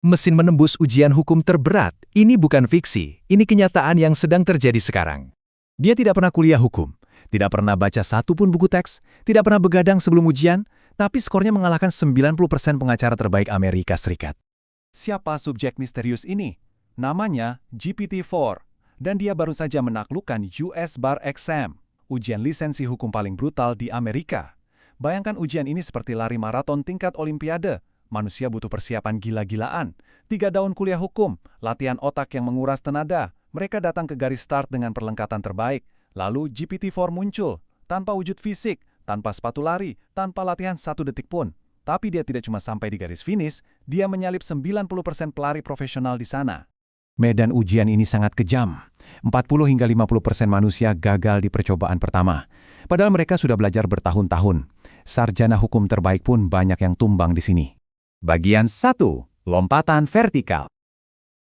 Mesin menembus ujian hukum terberat. Ini bukan fiksi, ini kenyataan yang sedang terjadi sekarang. Dia tidak pernah kuliah hukum, tidak pernah baca satu pun buku teks, tidak pernah begadang sebelum ujian, tapi skornya mengalahkan 90% pengacara terbaik Amerika Serikat. Siapa subjek misterius ini? Namanya GPT-4, dan dia baru saja menaklukkan US Bar Exam, ujian lisensi hukum paling brutal di Amerika. Bayangkan ujian ini seperti lari maraton tingkat olimpiade. Manusia butuh persiapan gila-gilaan. 3 tahun kuliah hukum, latihan otak yang menguras tenaga. Mereka datang ke garis start dengan perlengkapan terbaik. Lalu GPT-4 muncul, tanpa wujud fisik, tanpa sepatu lari, tanpa latihan 1 detik pun. Tapi dia tidak cuma sampai di garis finish, dia menyalip 90% pelari profesional di sana. Medan ujian ini sangat kejam. 40 hingga 50% manusia gagal di percobaan pertama. Padahal mereka sudah belajar bertahun-tahun. Sarjana hukum terbaik pun banyak yang tumbang di sini. Bagian 1. Lompatan vertikal.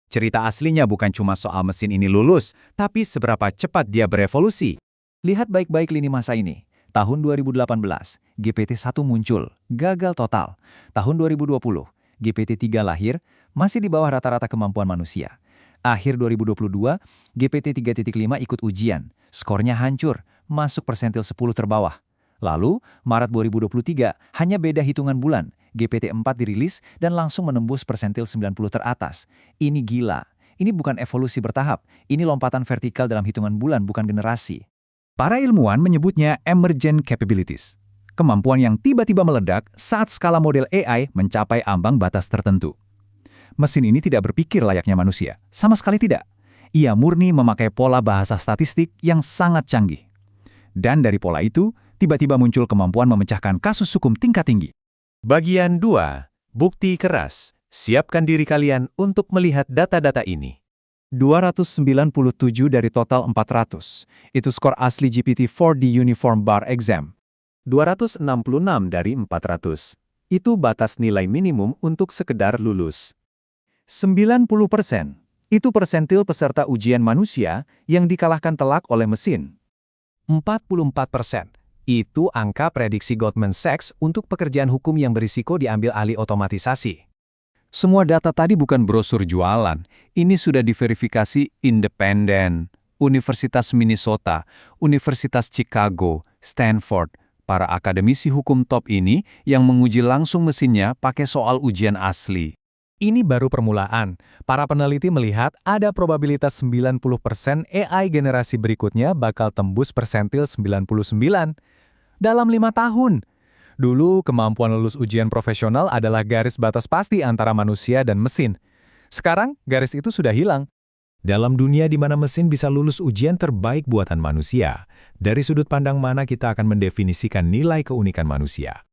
Cerita aslinya bukan cuma soal mesin ini lulus, tapi seberapa cepat dia berevolusi. Lihat baik-baik lini masa ini. Tahun 2018, GPT-1 muncul, gagal total. Tahun 2020, GPT-3 lahir, masih di bawah rata-rata kemampuan manusia. Akhir 2022, GPT 3.5 ikut ujian, skornya hancur, masuk persentil 10 terbawah. Lalu, Maret 2023, hanya beda hitungan bulan, GPT-4 dirilis dan langsung menembus persentil 90 teratas. Ini gila, ini bukan evolusi bertahap, ini lompatan vertikal dalam hitungan bulan, bukan generasi. Para ilmuwan menyebutnya emergent capabilities, kemampuan yang tiba-tiba meledak saat skala model AI mencapai ambang batas tertentu. Mesin ini tidak berpikir layaknya manusia, sama sekali tidak. Ia murni memakai pola bahasa statistik yang sangat canggih. Dan dari pola itu, tiba-tiba muncul kemampuan memecahkan kasus hukum tingkat tinggi. Bagian 2. Bukti keras. Siapkan diri kalian untuk melihat data-data ini. 297 dari total 400. Itu skor asli GPT-4 di Uniform Bar Exam. 266 dari 400. Itu batas nilai minimum untuk sekedar lulus. 90%. Itu persentil peserta ujian manusia yang dikalahkan telak oleh mesin. 44%. Itu angka prediksi Goldman Sachs untuk pekerjaan hukum yang berisiko diambil alih otomatisasi. Semua data tadi bukan brosur jualan. Ini sudah diverifikasi independen. Universitas Minnesota, Universitas Chicago, Stanford, para akademisi hukum top ini yang menguji langsung mesinnya pakai soal ujian asli. Ini baru permulaan. Para peneliti melihat ada probabilitas 90% AI generasi berikutnya bakal tembus persentil 99 dalam 5 tahun. Dulu, kemampuan lulus ujian profesional adalah garis batas pasti antara manusia dan mesin. Sekarang, garis itu sudah hilang. Dalam dunia di mana mesin bisa lulus ujian terbaik buatan manusia, dari sudut pandang mana kita akan mendefinisikan nilai keunikan manusia?